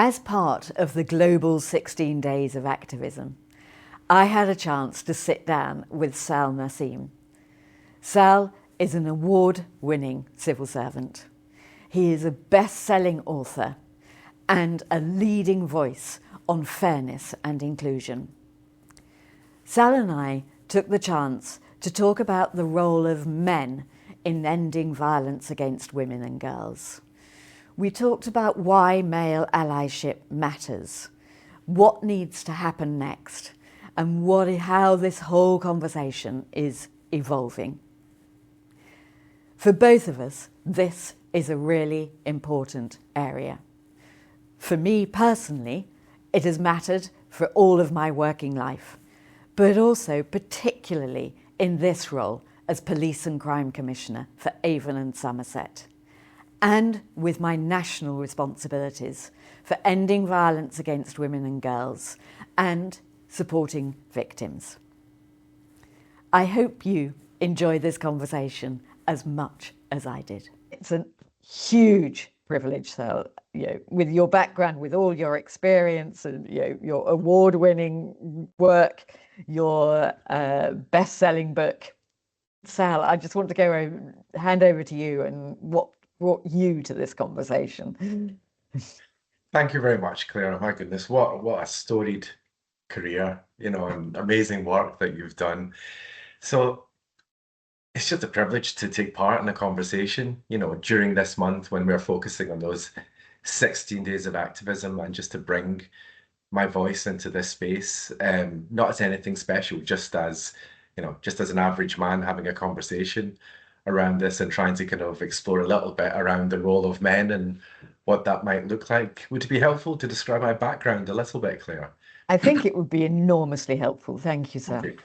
As part of the global 16 days of activism, I had a chance to sit down with Sal Naseem. Sal is an award-winning civil servant. He is a best-selling author and a leading voice on fairness and inclusion. Sal and I took the chance to talk about the role of men in ending violence against women and girls. We talked about why male allyship matters, what needs to happen next, and how this whole conversation is evolving. For both of us, this is a really important area. For me personally, it has mattered for all of my working life, but also particularly in this role as Police and Crime Commissioner for Avon and Somerset, and with my national responsibilities for ending violence against women and girls and supporting victims. I hope you enjoy this conversation as much as I did. It's a huge privilege, Sal, with your background, with all your experience and your award-winning work, your best-selling book. Sal, I just want to hand over to you and what brought you to this conversation. Thank you very much, Claire. My goodness, what a storied career, and amazing work that you've done. So it's just a privilege to take part in a conversation, during this month when we're focusing on those 16 days of activism, and just to bring my voice into this space, not as anything special, just as an average man having a conversation around this and trying to kind of explore a little bit around the role of men and what that might look like. Would it be helpful to describe my background a little bit, Claire? I think it would be enormously helpful. Thank you, Sal. Okay.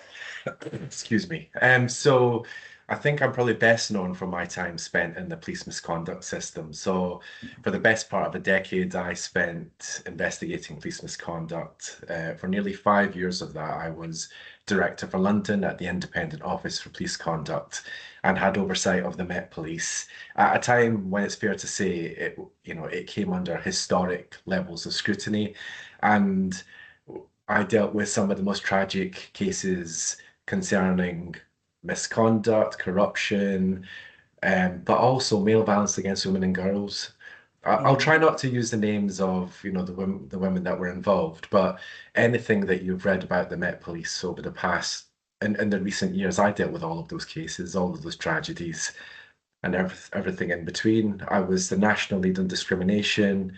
Excuse me. So I think I'm probably best known for my time spent in the police misconduct system. So for the best part of a decade, I spent investigating police misconduct. For nearly 5 years of that, I was director for London at the Independent Office for Police Conduct and had oversight of the Met Police at a time when it's fair to say it came under historic levels of scrutiny, and I dealt with some of the most tragic cases concerning misconduct, corruption, but also male violence against women and girls. I'll try not to use the names of, the women that were involved, but anything that you've read about the Met Police over the past, in the recent years, I dealt with all of those cases, all of those tragedies, and everything in between. I was the national lead on discrimination.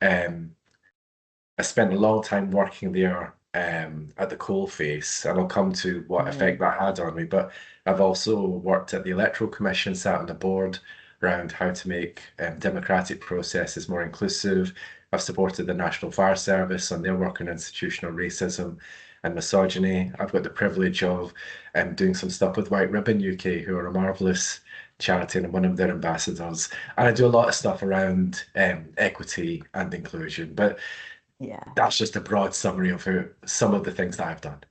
Um, I spent a long time working there at the coalface, and I'll come to what effect that had on me. But I've also worked at the Electoral Commission, sat on the board around how to make democratic processes more inclusive. I've supported the National Fire Service on their work on institutional racism and misogyny. I've got the privilege of doing some stuff with White Ribbon UK, who are a marvellous charity, and I'm one of their ambassadors. And I do a lot of stuff around equity and inclusion. But Yeah. that's just a broad summary of some of the things that I've done.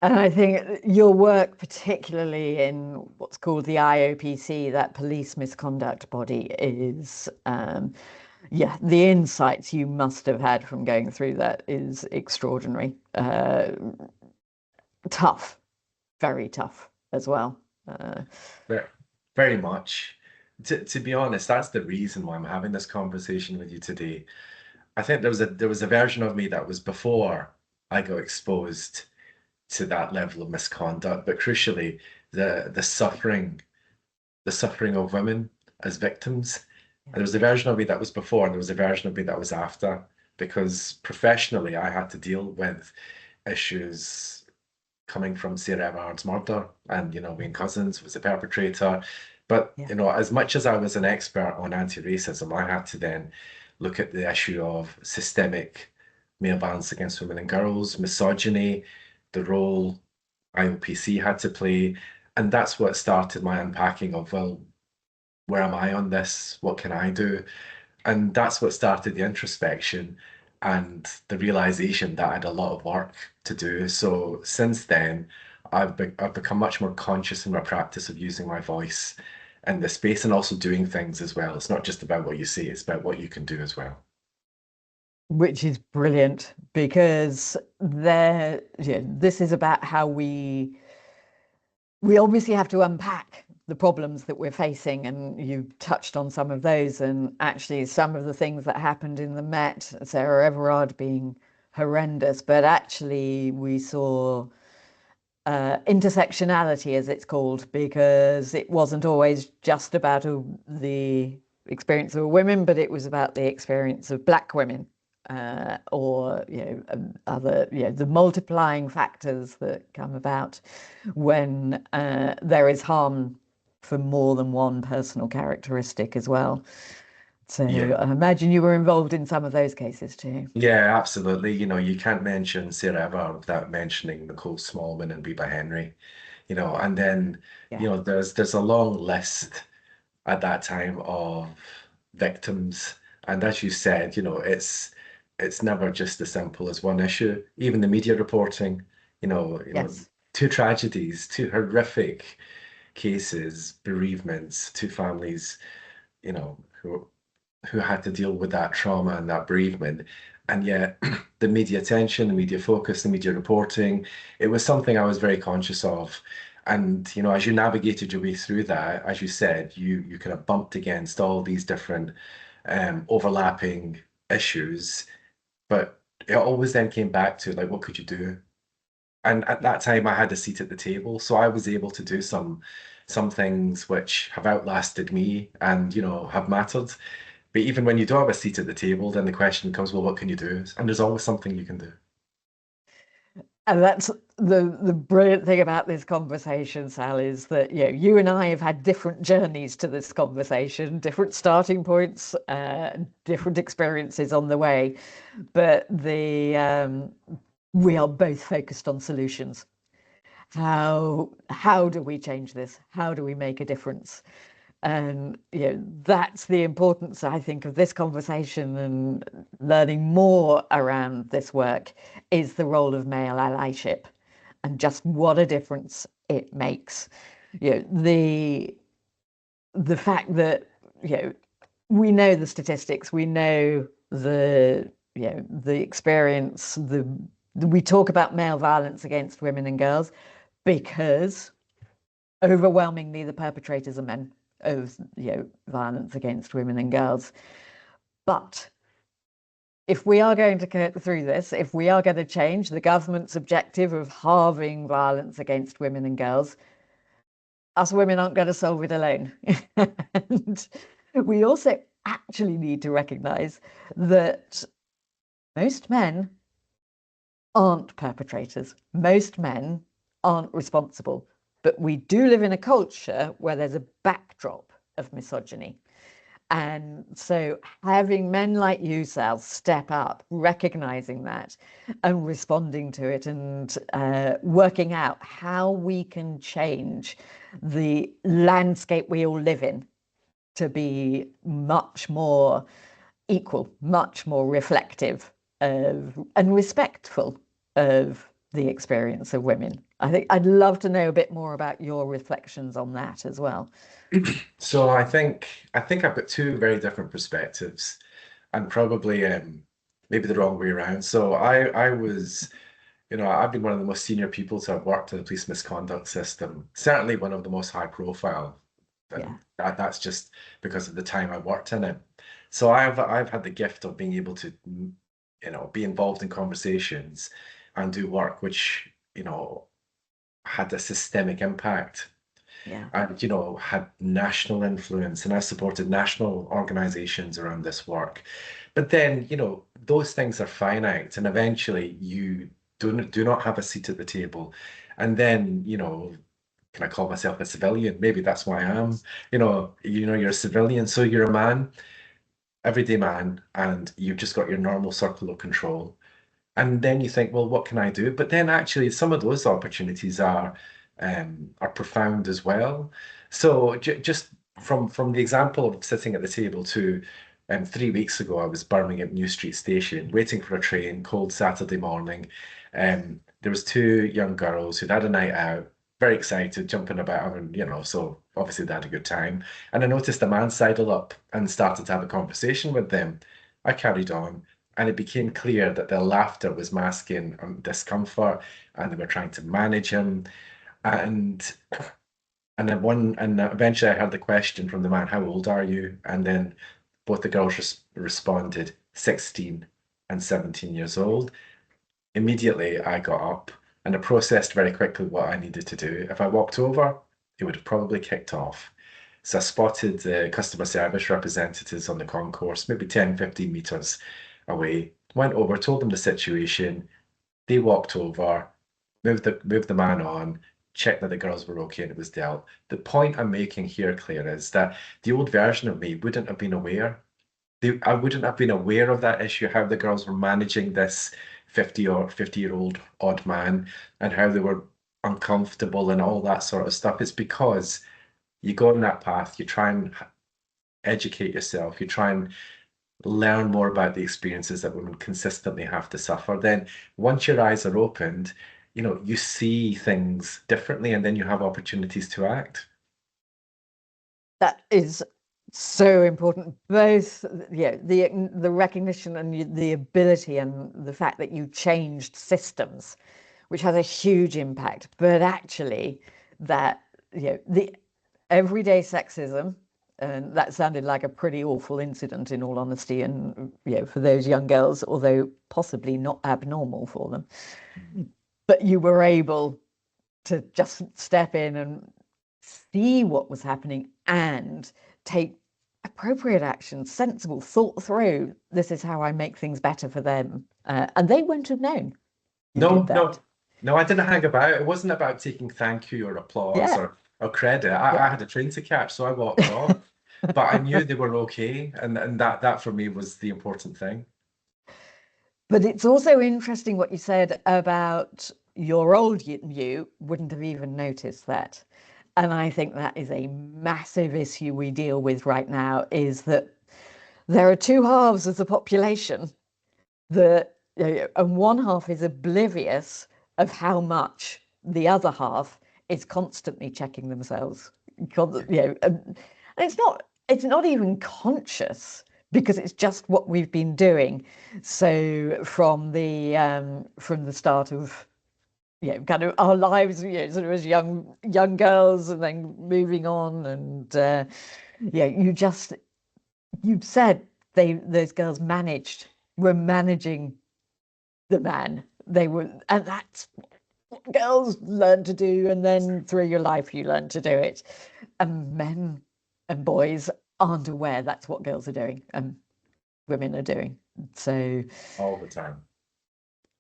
And I think your work, particularly in what's called the IOPC, that police misconduct body, is, the insights you must have had from going through that is extraordinary. Tough, very tough as well. Very, very much. To be honest, that's the reason why I'm having this conversation with you today. I think there was a version of me that was before I got exposed to that level of misconduct, but crucially, the suffering of women as victims. And there was a version of me that was before, and there was a version of me that was after, because professionally I had to deal with issues coming from Sarah Everard's murder, and Wayne Couzens was the perpetrator. But as much as I was an expert on anti-racism, I had to then look at the issue of systemic male violence against women and girls, misogyny, the role IOPC had to play. And that's what started my unpacking of, well, where am I on this? What can I do? And that's what started the introspection and the realization that I had a lot of work to do. So since then, I've become much more conscious in my practice of using my voice in this space and also doing things as well. It's not just about what you say, it's about what you can do as well. which is brilliant because this is about how we obviously have to unpack the problems that we're facing, and you touched on some of those, and actually some of the things that happened in the Met, Sarah Everard being horrendous, but actually we saw intersectionality, as it's called, because it wasn't always just about the experience of women, but it was about the experience of Black women, or other, the multiplying factors that come about when there is harm for more than one personal characteristic as well. So Yeah. I imagine you were involved in some of those cases too. Yeah, absolutely. You can't mention Sarah Everard without mentioning Nicole Smallman and Reba Henry, and then, Yeah. there's a long list at that time of victims. And as you said, it's never just as simple as one issue. Even the media reporting, Yes. two tragedies, two horrific cases, bereavements, two families, who had to deal with that trauma and that bereavement. And yet, the media attention, the media focus, the media reporting, it was something I was very conscious of. And, as you navigated your way through that, as you said, you kind of bumped against all these different overlapping issues. But it always then came back to, like, what could you do? And at that time, I had a seat at the table, so I was able to do some things which have outlasted me and, have mattered. But even when you don't have a seat at the table, then the question becomes, well, what can you do? And there's always something you can do. And that's the brilliant thing about this conversation, Sal, is that you and I have had different journeys to this conversation, different starting points, different experiences on the way, but we are both focused on solutions. How do we change this? How do we make a difference? And that's the importance, I think, of this conversation and learning more around this work is the role of male allyship and just what a difference it makes. The fact that we know the statistics, we know the experience, we talk about male violence against women and girls because overwhelmingly the perpetrators are men of violence against women and girls. But if we are going to get through this, if we are going to change the government's objective of halving violence against women and girls, us women aren't going to solve it alone. And we also actually need to recognize that most men aren't perpetrators. Most men aren't responsible. But we do live in a culture where there's a backdrop of misogyny. And so having men like you, Sal, step up, recognizing that and responding to it and working out how we can change the landscape we all live in to be much more equal, much more reflective of and respectful of the experience of women. I think I'd love to know a bit more about your reflections on that as well. So I think I've got two very different perspectives, and probably maybe the wrong way around. So I was, I've been one of the most senior people to have worked in the police misconduct system. Certainly one of the most high profile, Yeah, and that's just because of the time I worked in it. So I've had the gift of being able to, be involved in conversations and do work which, had a systemic impact yeah, and had national influence, and I supported national organizations around this work. But then those things are finite, and eventually you do not have a seat at the table. And then can I call myself a civilian? Maybe that's what I am. You're a civilian, so you're a man, everyday man, and you've just got your normal circle of control. And then you think, well, what can I do? But then actually, some of those opportunities are profound as well. So just from the example of sitting at the table to 3 weeks ago, I was Birmingham New Street Station, waiting for a train, cold Saturday morning. There was two young girls who'd had a night out, very excited, jumping about, and so obviously they had a good time. And I noticed a man sidle up and started to have a conversation with them. I carried on. And it became clear that their laughter was masking discomfort, and they were trying to manage him. And and eventually I heard the question from the man, "How old are you?" And then both the girls responded, 16 and 17 years old. Immediately, I got up and I processed very quickly what I needed to do. If I walked over, it would have probably kicked off. So I spotted the customer service representatives on the concourse, maybe 10, 15 meters away, went over, told them the situation. They walked over, moved the man on, checked that the girls were okay, and it was dealt. The point I'm making here, Claire, is that the old version of me wouldn't have been aware. I wouldn't have been aware of that issue, how the girls were managing this 50-year-old odd man and how they were uncomfortable and all that sort of stuff. It's because you go on that path, you try and educate yourself, you try and learn more about the experiences that women consistently have to suffer. Then once your eyes are opened, you see things differently and then you have opportunities to act. That is so important. Both, the recognition and the ability and the fact that you changed systems, which has a huge impact. But actually, that the everyday sexism, and that sounded like a pretty awful incident, in all honesty, and for those young girls, although possibly not abnormal for them. But you were able to just step in and see what was happening and take appropriate action, sensible, thought through. This is how I make things better for them, and they wouldn't have known you No, did no, that. no, I didn't hang about. It wasn't about taking thank you or applause Yeah, or credit. I yeah. had a train to catch, so I walked off. But I knew they were okay, and that for me was the important thing. But it's also interesting what you said about your old you wouldn't have even noticed that. And I think that is a massive issue we deal with right now, is that there are two halves of the population that, and one half is oblivious of how much the other half is constantly checking themselves. And it's not even conscious, because it's just what we've been doing. So from the start of kind of our lives, sort of as young girls, and then moving on, and you said those girls were managing the man. And that's what girls learn to do, and then through your life you learn to do it. And men and boys aren't aware that's what girls are doing and women are doing. So All the time.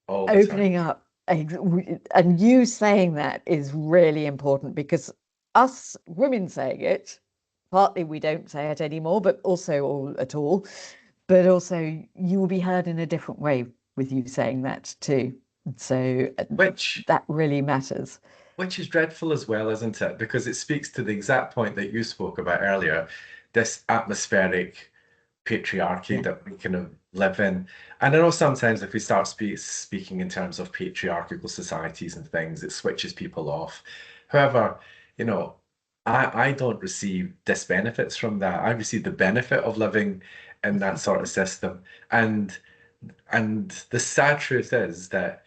All the time. opening up, and you saying that is really important, because us women saying it, partly we don't say it anymore, but also all at all, but also you will be heard in a different way with you saying that too. So Which that really matters. which is dreadful as well, isn't it? Because it speaks to the exact point that you spoke about earlier, this atmospheric patriarchy Yeah. that we kind of live in. And I know sometimes if we start speaking in terms of patriarchal societies and things, it switches people off. However, you know, I don't receive disbenefits from that. I receive the benefit of living in that sort of system. And and the sad truth is that,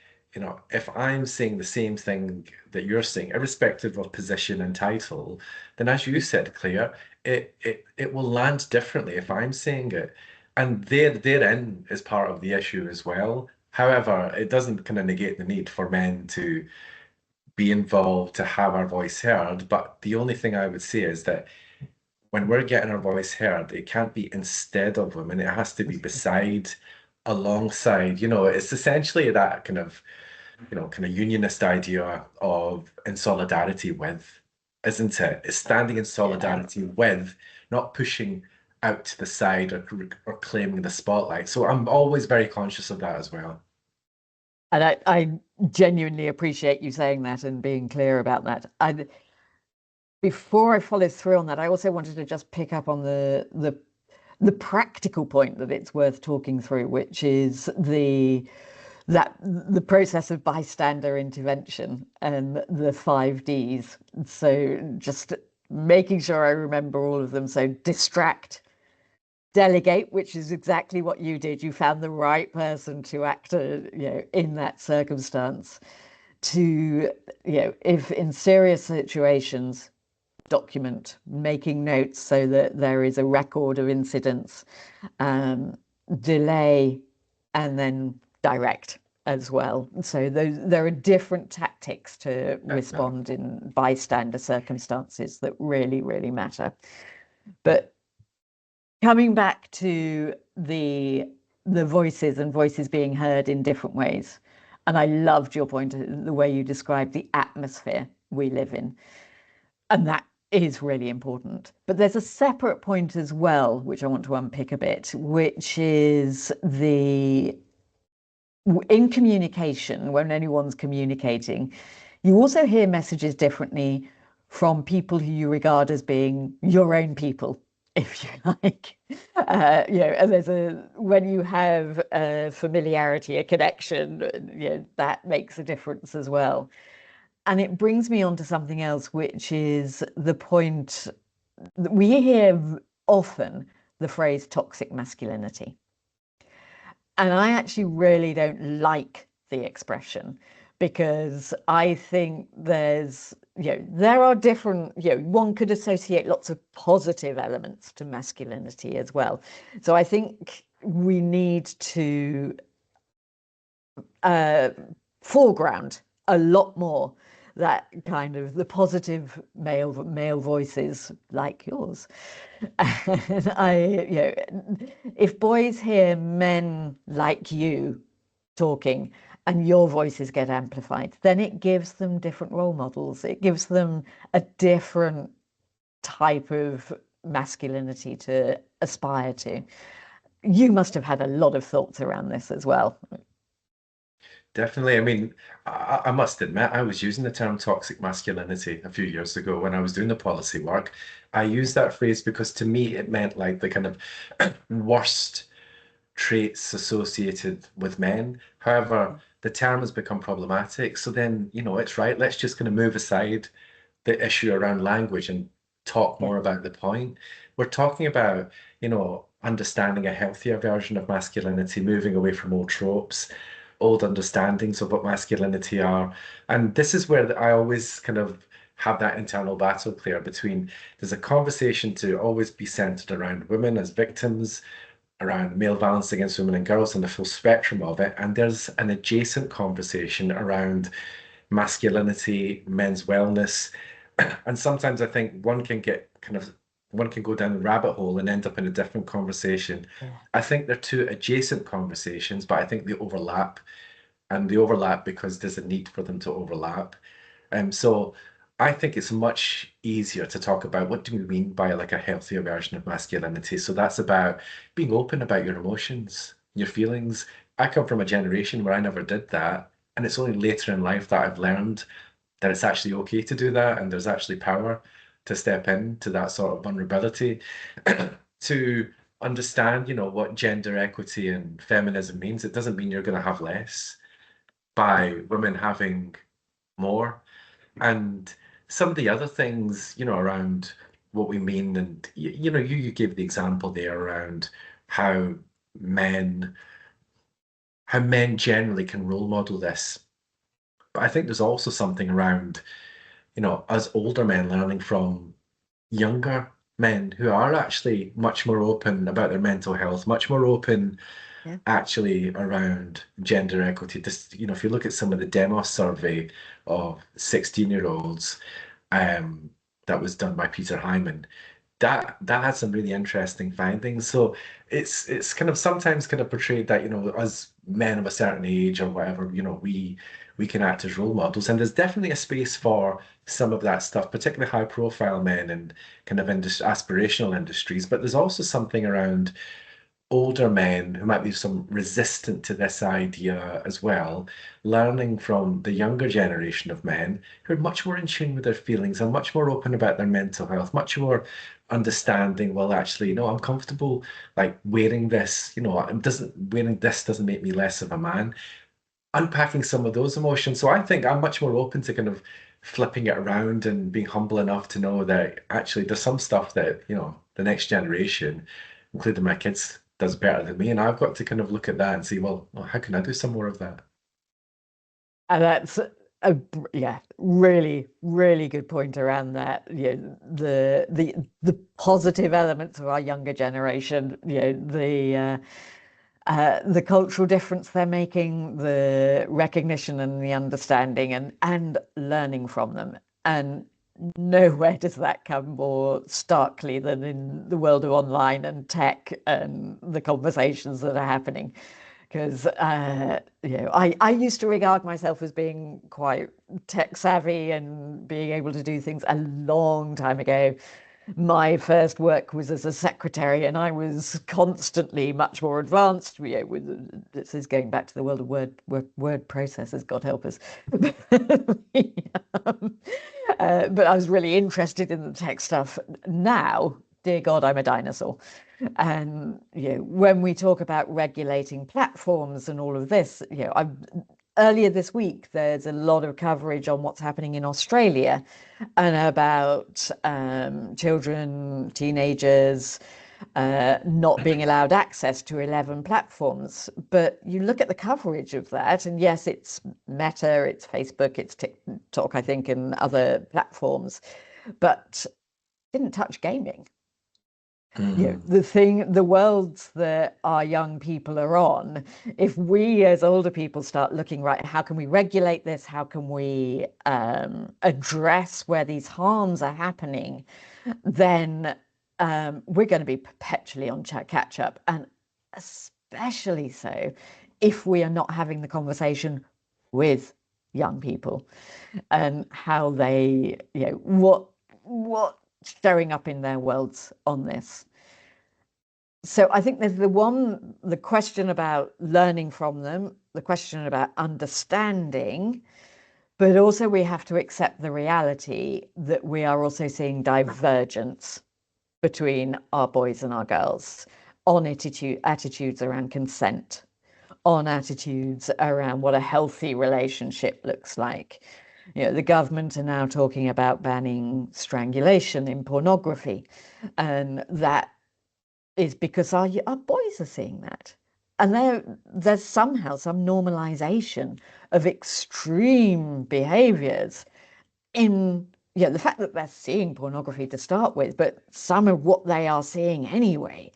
if I'm saying the same thing that you're saying, irrespective of position and title, then as you said, Claire, it will land differently if I'm saying it. And therein is part of the issue as well. However, it doesn't kind of negate the need for men to be involved, to have our voice heard. But the only thing I would say is that when we're getting our voice heard, it can't be instead of women. It has to be beside, alongside. It's essentially that kind of unionist idea of in solidarity with, isn't it? It's standing in Yeah. solidarity with, not pushing out to the side or claiming the spotlight. So I'm always very conscious of that as well. And I genuinely appreciate you saying that and being clear about that. Before I follow through on that, I also wanted to just pick up on the practical point that it's worth talking through, which is the process of bystander intervention and the 5Ds. So just making sure I remember all of them. So distract, delegate, which is exactly what you did. You found the right person to act, in that circumstance. To, if in serious situations, document, making notes so that there is a record of incidents, delay, and then direct as well. So there are different tactics to respond in bystander circumstances that really, really matter. But coming back to the voices and voices being heard in different ways, and I loved your point, the way you described the atmosphere we live in, and that is really important. But there's a separate point as well, which I want to unpick a bit, which is in communication, when anyone's communicating, you also hear messages differently from people who you regard as being your own people, if you like. And when you have a familiarity, a connection, that makes a difference as well. And it brings me on to something else, which is the point that we hear often the phrase toxic masculinity. And I actually really don't like the expression, because I think there are different, one could associate lots of positive elements to masculinity as well. So I think we need to foreground a lot more that kind of the positive male voices like yours. And if boys hear men like you talking and your voices get amplified, then it gives them different role models. It gives them a different type of masculinity to aspire to. You must have had a lot of thoughts around this as well. Definitely. I mean, I must admit, I was using the term toxic masculinity a few years ago when I was doing the policy work. I used that phrase because to me it meant like the kind of worst traits associated with men. However, the term has become problematic. So then, it's right. Let's just kind of move aside the issue around language and talk Yeah. more about the point. We're talking about, understanding a healthier version of masculinity, moving away from old tropes, old understandings of what masculinity are. And this is where I always kind of have that internal battle, Claire, between there's a conversation to always be centered around women as victims, around male violence against women and girls and the full spectrum of it. And there's an adjacent conversation around masculinity, men's wellness. And sometimes I think one can go down a rabbit hole and end up in a different conversation. Yeah. I think they're two adjacent conversations, but I think they overlap, and they overlap because there's a need for them to overlap. So I think it's much easier to talk about what do we mean by like a healthier version of masculinity. So that's about being open about your emotions, your feelings. I come from a generation where I never did that, and it's only later in life that I've learned that it's actually okay to do that, and there's actually power to step into that sort of vulnerability, to understand, what gender equity and feminism means. It doesn't mean you're going to have less by women having more. And some of the other things, around what we mean, and you gave the example there around how men how men generally can role model this. But I think there's also something around, us older men learning from younger men who are actually much more open about their mental health, much more open Yeah. actually around gender equity. Just, if you look at some of the Demos survey of 16-year-olds, that was done by Peter Hyman, that had some really interesting findings. So it's kind of sometimes kind of portrayed that, as men of a certain age or whatever, we can act as role models. And there's definitely a space for some of that stuff, particularly high profile men and kind of aspirational industries. But there's also something around older men who might be some resistant to this idea as well, learning from the younger generation of men who are much more in tune with their feelings and much more open about their mental health, much more understanding, well, actually, no, I'm comfortable like wearing this, it doesn't wearing this doesn't make me less of a man. Unpacking some of those emotions. So I think I'm much more open to kind of flipping it around and being humble enough to know that actually there's some stuff that, the next generation including my kids, does better than me. And I've got to kind of look at that and see, well, how can I do some more of that? And that's yeah, really, really good point around that. You know, the positive elements of our younger generation, you know, the cultural difference they're making, the recognition and the understanding and learning from them. And nowhere does that come more starkly than in the world of online and tech and the conversations that are happening. Because you know, I used to regard myself as being quite tech savvy and being able to do things a long time ago. My first work was as a secretary, and I was constantly much more advanced. You know, this is going back to the world of word processors. God help us. But I was really interested in the tech stuff. Now, dear God, I'm a dinosaur. And you know, when we talk about regulating platforms and all of this, you know, earlier this week there's a lot of coverage on what's happening in Australia and about children, teenagers not being allowed access to 11 platforms. But you look at the coverage of that, and yes, it's Meta, it's Facebook, it's TikTok, I think, and other platforms, but didn't touch gaming. You know, the worlds that our young people are on, if we as older people start looking, right, how can we regulate this? How can we address where these harms are happening? Then we're going to be perpetually on catch up, and especially so if we are not having the conversation with young people and how they, you know, what's showing up in their worlds on this. So I think there's the question about learning from them, the question about understanding, but also we have to accept the reality that we are also seeing divergence between our boys and our girls on attitudes around consent, on attitudes around what a healthy relationship looks like. You know, the government are now talking about banning strangulation in pornography, and that is because our boys are seeing that. And there's somehow some normalization of extreme behaviors in, you know, the fact that they're seeing pornography to start with, but some of what they are seeing anyway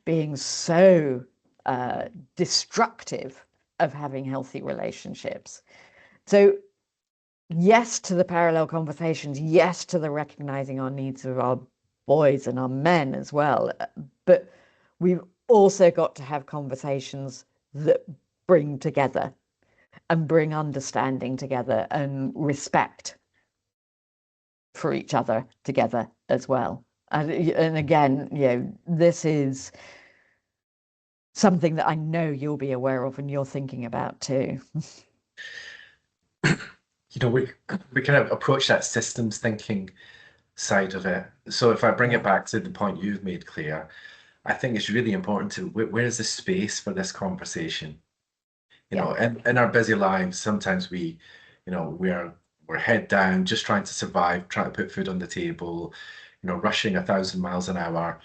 being so destructive of having healthy relationships. So yes to the parallel conversations, yes to the recognizing our needs of our boys and our men as well. But we've also got to have conversations that bring together and bring understanding together and respect for each other together as well. And again, you know, this is something that I know you'll be aware of and you're thinking about too. You know, we kind of approach that systems thinking side of it. So if I bring it Yeah. back to the point you've made, Claire, I think it's really important to where is the space for this conversation? You Yeah. know, in our busy lives, sometimes we're head down, just trying to survive, trying to put food on the table, rushing 1,000 miles an hour.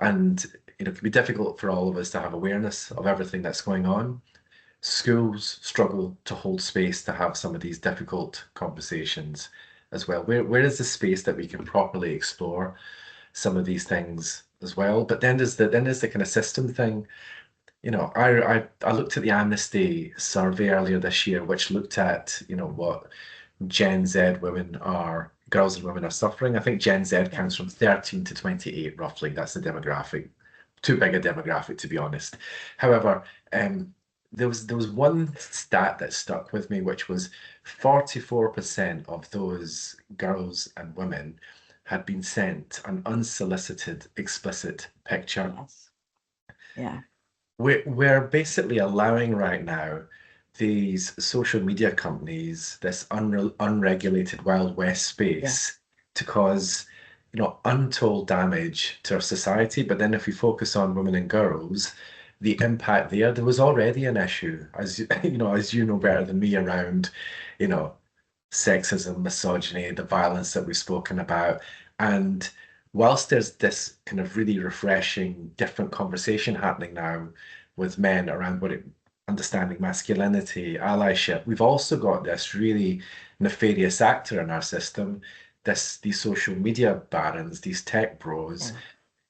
And it can be difficult for all of us to have awareness of everything that's going on. Schools struggle to hold space to have some of these difficult conversations as well. Where is the space that we can properly explore some of these things as well? But then there's the kind of system thing. I looked at the Amnesty survey earlier this year, which looked at, what Gen Z women are, girls and women are suffering. I think Gen Z Yeah. counts from 13 to 28, roughly. That's the demographic. Too big a demographic, to be honest. However, there was one stat that stuck with me, which was 44% of those girls and women had been sent an unsolicited, explicit picture. Yes. Yeah. We're basically allowing right now these social media companies, this unregulated Wild West Yeah. space, to cause, untold damage to our society. But then if we focus on women and girls, the impact there was already an issue, as as you know better than me, around, you know, sexism, misogyny, the violence that we've spoken about. And whilst there's this kind of really refreshing, different conversation happening now with men around understanding masculinity, allyship, we've also got this really nefarious actor in our system, these social media barons, these tech bros,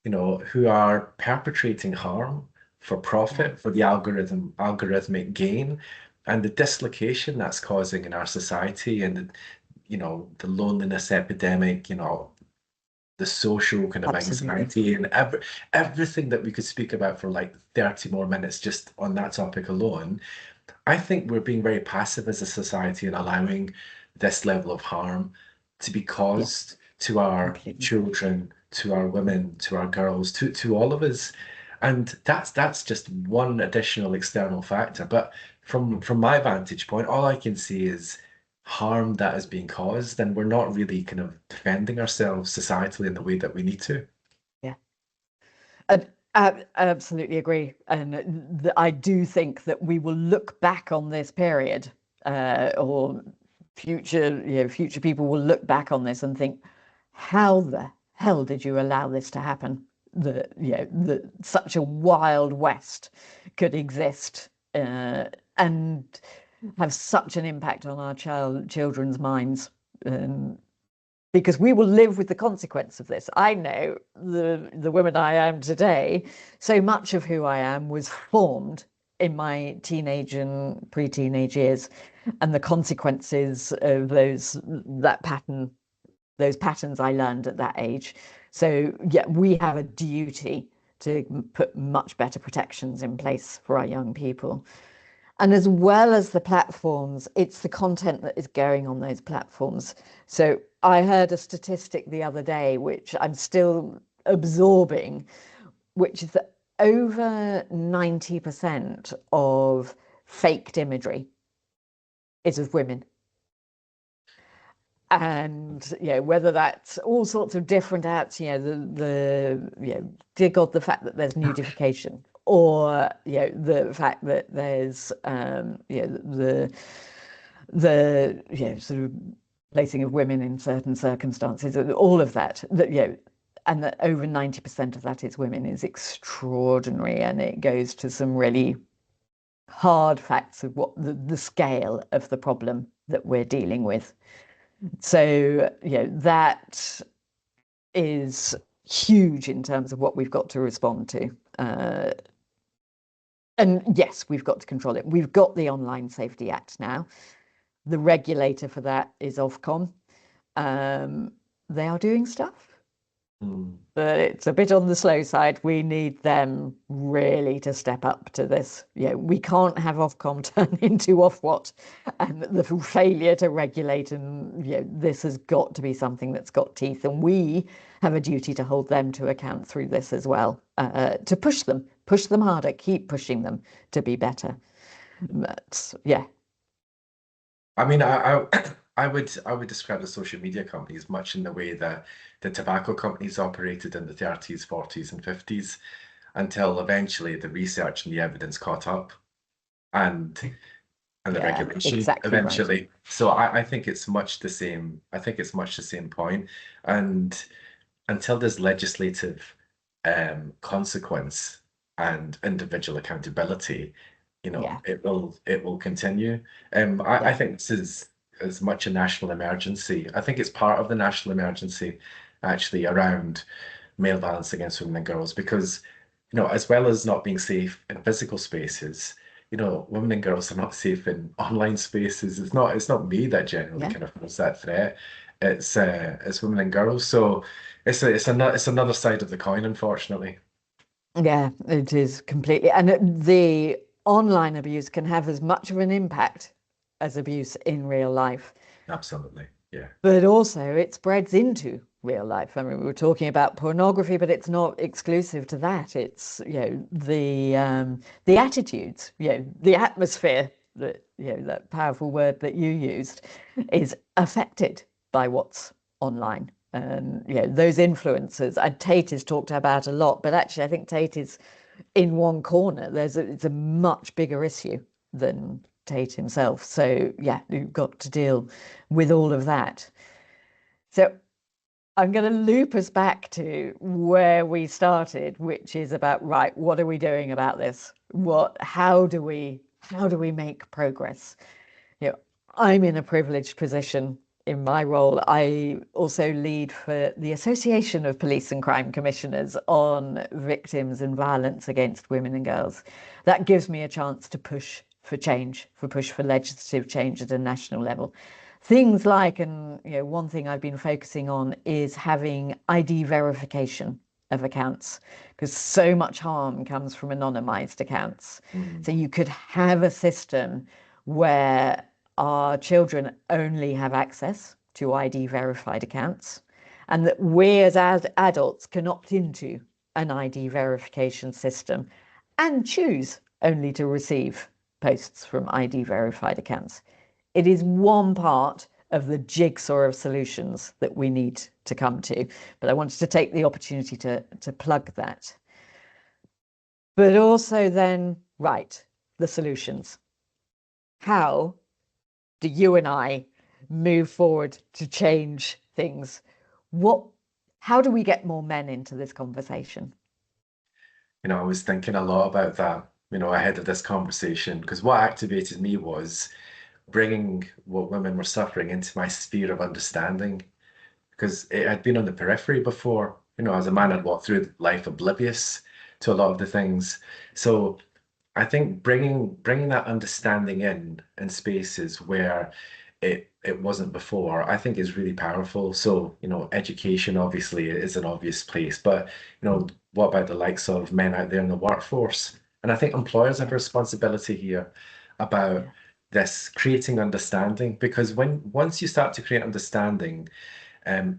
Yeah. who are perpetrating harm for Yeah. profit, for the algorithmic gain, and the dislocation that's causing in our society, and the loneliness epidemic, the social kind of Absolutely. anxiety, and everything that we could speak about for like 30 more minutes just on that topic alone. I think we're being very passive as a society and allowing this level of harm to be Yeah, caused to our completely. children, to our women, to our girls, to all of us. And that's just one additional external factor. But from my vantage point, all I can see is harm that is being caused, and we're not really kind of defending ourselves societally in the way that we need to. Yeah. I absolutely agree. And I do think that we will look back on this period, or future people will look back on this and think, how the hell did you allow this to happen? That such a wild west could exist, and have such an impact on our children's minds. Because we will live with the consequence of this. I know the woman I am today, so much of who I am was formed in my teenage and pre-teenage years, and the consequences of those patterns I learned at that age. So yeah, we have a duty to put much better protections in place for our young people. And as well as the platforms, it's the content that is going on those platforms. So I heard a statistic the other day, which I'm still absorbing, which is that over 90% of faked imagery is of women. And whether that's all sorts of different apps, dear God, the fact that there's nudification, or the fact that there's the sort of placing of women in certain circumstances, all of that and that over 90% of that is women is extraordinary, and it goes to some really hard facts of what the scale of the problem that we're dealing with. So, that is huge in terms of what we've got to respond to. And yes, we've got to control it. We've got the Online Safety Act now. The regulator for that is Ofcom. They are doing stuff, but it's a bit on the slow side. We need them really to step up to this. We can't have Ofcom turn into Ofwat, and the failure to regulate. And this has got to be something that's got teeth, and we have a duty to hold them to account through this as well. To push them harder, keep pushing them to be better. But yeah. I mean, I would describe the social media companies much in the way that the tobacco companies operated in the 30s, 40s, and 50s, until eventually the research and the evidence caught up, and the Yeah, regulation exactly right. eventually. So I think it's much the same. I think it's much the same point. And until there's legislative consequence and individual accountability, Yeah, it will continue. I yeah, think this is as much a national emergency. I think it's part of the national emergency actually around male violence against women and girls, because as well as not being safe in physical spaces, women and girls are not safe in online spaces. It's not me that generally yeah. kind of feels that threat. It's women and girls. So it's another side of the coin, unfortunately. Yeah, it is completely. And the online abuse can have as much of an impact as abuse in real life, Absolutely. Yeah. but also it spreads into real life. I mean, we were talking about pornography, but it's not exclusive to that. It's, the attitudes, the atmosphere, that powerful word that you used, is affected by what's online. And those influencers, and Tate is talked about a lot, but actually I think Tate is in one corner. It's a much bigger issue than Tate himself. So yeah, you've got to deal with all of that. So I'm going to loop us back to where we started, which is about, right, what are we doing about this? How do we make progress? You know, I'm in a privileged position in my role. I also lead for the Association of Police and Crime Commissioners on victims and violence against women and girls. That gives me a chance to push for change, push for legislative change at a national level. Things like, and one thing I've been focusing on is having ID verification of accounts, because so much harm comes from anonymized accounts. So you could have a system where our children only have access to ID verified accounts, and that we as adults can opt into an ID verification system and choose only to receive posts from ID verified accounts. It is one part of the jigsaw of solutions that we need to come to. But I wanted to take the opportunity to plug that. But also then, right, the solutions. How do you and I move forward to change things? How do we get more men into this conversation? I was thinking a lot about that, ahead of this conversation, because what activated me was bringing what women were suffering into my sphere of understanding, because it had been on the periphery before. As a man, I'd walked through life oblivious to a lot of the things. So I think bringing that understanding in spaces where it wasn't before, I think is really powerful. So, education obviously is an obvious place, but what about the likes of men out there in the workforce? And I think employers have a responsibility here about this creating understanding, because once you start to create understanding,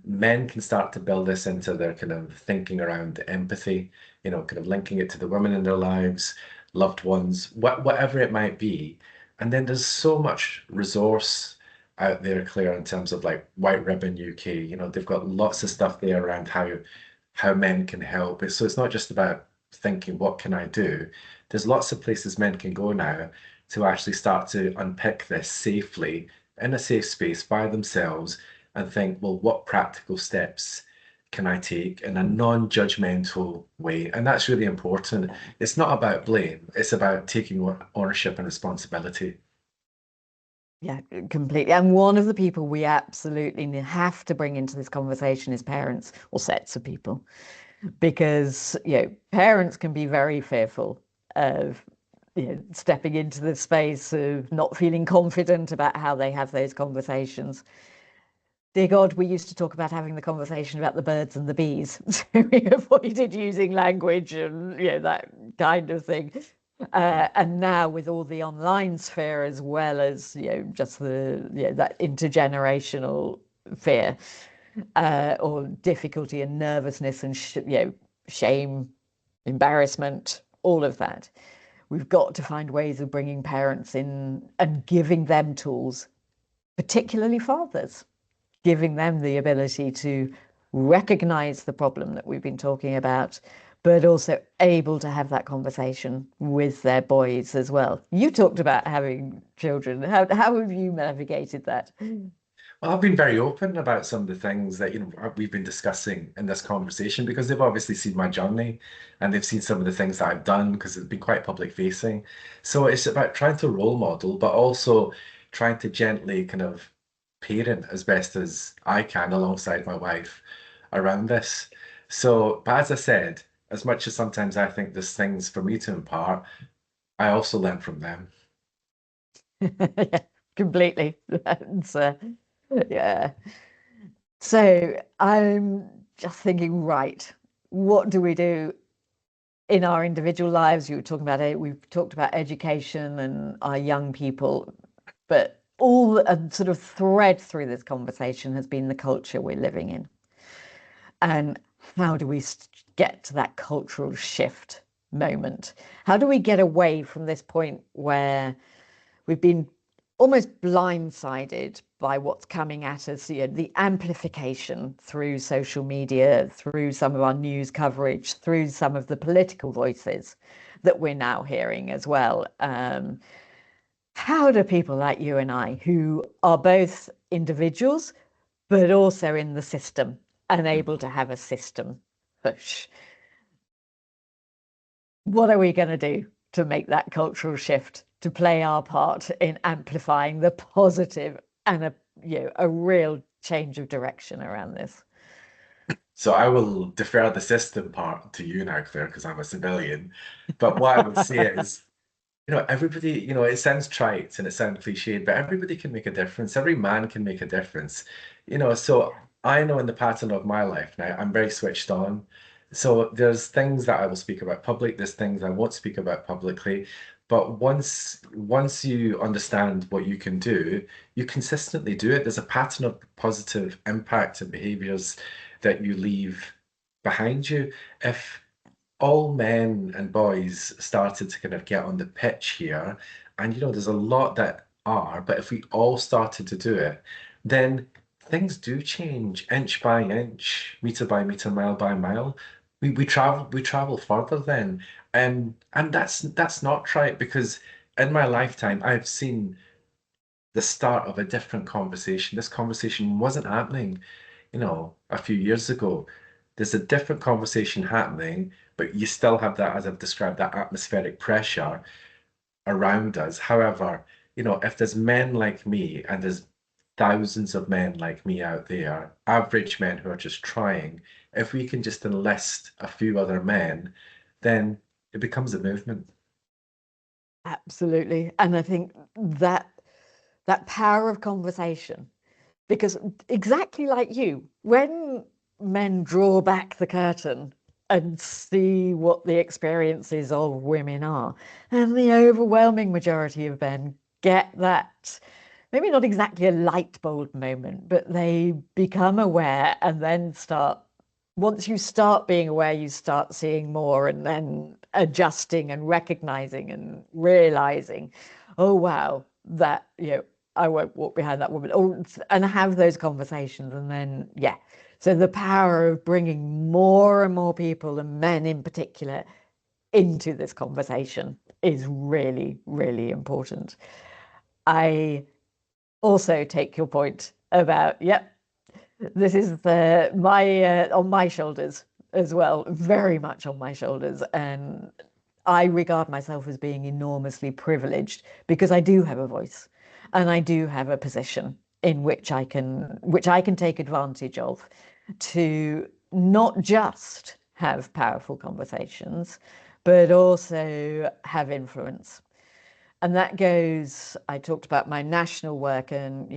men can start to build this into their kind of thinking around empathy, kind of linking it to the women in their lives, loved ones, whatever it might be. And then there's so much resource out there, Claire, in terms of like White Ribbon UK. They've got lots of stuff there around how men can help. So it's not just about thinking, what can I do? There's lots of places men can go now to actually start to unpick this safely in a safe space by themselves and think, well, what practical steps can I take in a non-judgmental way? And that's really important. It's not about blame, it's about taking ownership and responsibility. Yeah, completely. And one of the people we absolutely have to bring into this conversation is parents, or sets of people, because parents can be very fearful of stepping into the space of not feeling confident about how they have those conversations. Dear God, we used to talk about having the conversation about the birds and the bees. So we avoided using language and that kind of thing. And now with all the online sphere, as well as just that intergenerational fear or difficulty and nervousness and shame, embarrassment, all of that, we've got to find ways of bringing parents in and giving them tools, particularly fathers, giving them the ability to recognize the problem that we've been talking about, but also able to have that conversation with their boys as well. You talked about having children. How have you navigated that? Well, I've been very open about some of the things that we've been discussing in this conversation, because they've obviously seen my journey and they've seen some of the things that I've done, because it's been quite public facing. So it's about trying to role model, but also trying to gently kind of parent as best as I can alongside my wife around this. So, but as I said, as much as sometimes I think there's things for me to impart, I also learn from them. Yeah, completely. That's, yeah. So I'm just thinking, right, what do we do in our individual lives? You were talking about it. We've talked about education and our young people, but all a sort of thread through this conversation has been the culture we're living in. And how do we get to that cultural shift moment? How do we get away from this point where we've been almost blindsided by what's coming at us, the amplification through social media, through some of our news coverage, through some of the political voices that we're now hearing as well. How do people like you and I, who are both individuals, but also in the system, and able to have a system push. What are we going to do to make that cultural shift, to play our part in amplifying the positive and a real change of direction around this? So I will defer the system part to you now, Claire, because I'm a civilian. But what I would say is, everybody, it sounds trite and it sounds cliched, but everybody can make a difference. Every man can make a difference. So I know in the pattern of my life now, I'm very switched on. So there's things that I will speak about public, there's things I won't speak about publicly. But once you understand what you can do, you consistently do it. There's a pattern of positive impact and behaviors that you leave behind you. If all men and boys started to kind of get on the pitch here, and there's a lot that are, but if we all started to do it, then things do change inch by inch, meter by meter, mile by mile. We travel further then. And that's not right, because in my lifetime I've seen the start of a different conversation. This conversation wasn't happening, a few years ago. There's a different conversation happening, but you still have that, as I've described, that atmospheric pressure around us. However, if there's men like me and there's thousands of men like me out there, average men who are just trying, if we can just enlist a few other men, then it becomes a movement. Absolutely. And I think that power of conversation, because exactly like you, when men draw back the curtain and see what the experiences of women are, and the overwhelming majority of men get that, maybe not exactly a light bulb moment, but they become aware and then start. Once you start being aware, you start seeing more and then adjusting and recognizing and realizing, oh, wow, that, I won't walk behind that woman, and have those conversations. And then, yeah. So the power of bringing more and more people, and men in particular, into this conversation is really, really important. I also take your point about, yep, this is my on my shoulders as well, very much on my shoulders. And I regard myself as being enormously privileged because I do have a voice and I do have a position in which I can take advantage of to not just have powerful conversations, but also have influence. And that goes, I talked about my national work, and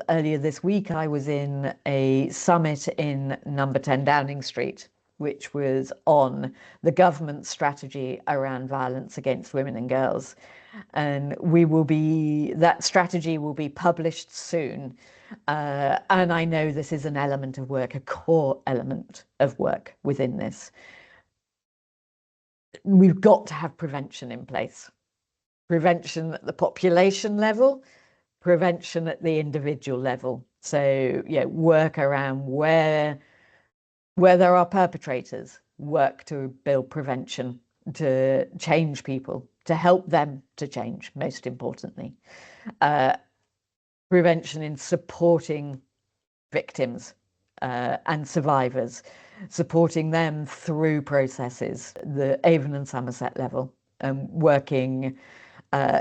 earlier this week I was in a summit in number 10 Downing Street, which was on the government's strategy around violence against women and girls. And that strategy will be published soon. And I know this is an element of work, a core element of work within this. We've got to have prevention in place. Prevention at the population level, prevention at the individual level. So, work around where there are perpetrators, work to build prevention, to change people, to help them to change, most importantly. Prevention in supporting victims and survivors, supporting them through processes, the Avon and Somerset level, and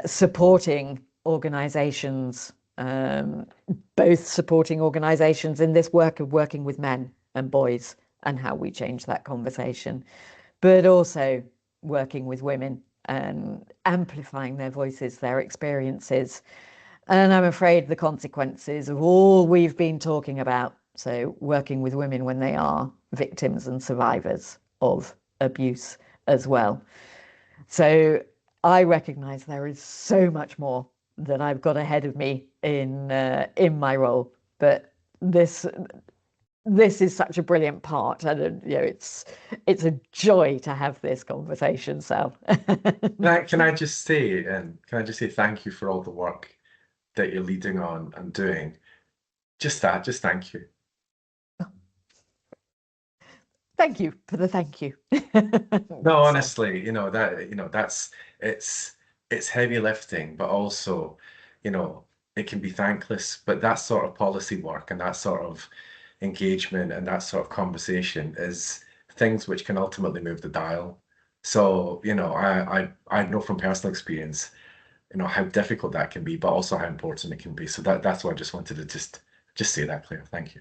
supporting organisations, both supporting organisations in this work of working with men and boys and how we change that conversation, but also working with women and amplifying their voices, their experiences. And I'm afraid the consequences of all we've been talking about, so working with women when they are victims and survivors of abuse as well. So I recognise there is so much more that I've got ahead of me in my role, but this is such a brilliant part, and it's a joy to have this conversation, Sal. Can I just say thank you for all the work that you're leading on and doing? Just thank you. Thank you for the thank you. No, So, honestly, it's heavy lifting, but also, it can be thankless. But that sort of policy work and that sort of engagement and that sort of conversation is things which can ultimately move the dial. So, I know from personal experience, how difficult that can be, but also how important it can be. So that's why I just wanted to just say that, Claire. Thank you.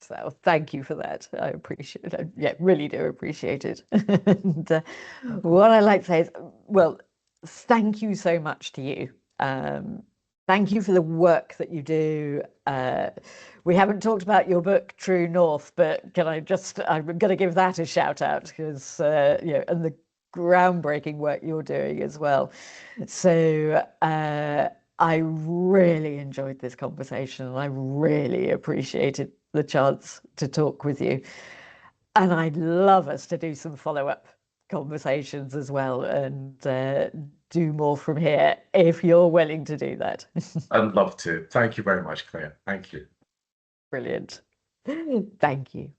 So thank you for that. I appreciate it. Yeah, really do appreciate it. And what I like to say is, well, thank you so much to you. Thank you for the work that you do. We haven't talked about your book, True North, but I'm going to give that a shout out because, and the groundbreaking work you're doing as well. So I really enjoyed this conversation and I really appreciated the chance to talk with you. And I'd love us to do some follow-up conversations as well and do more from here if you're willing to do that. I'd love to. Thank you very much, Claire. Thank you. Brilliant. Thank you.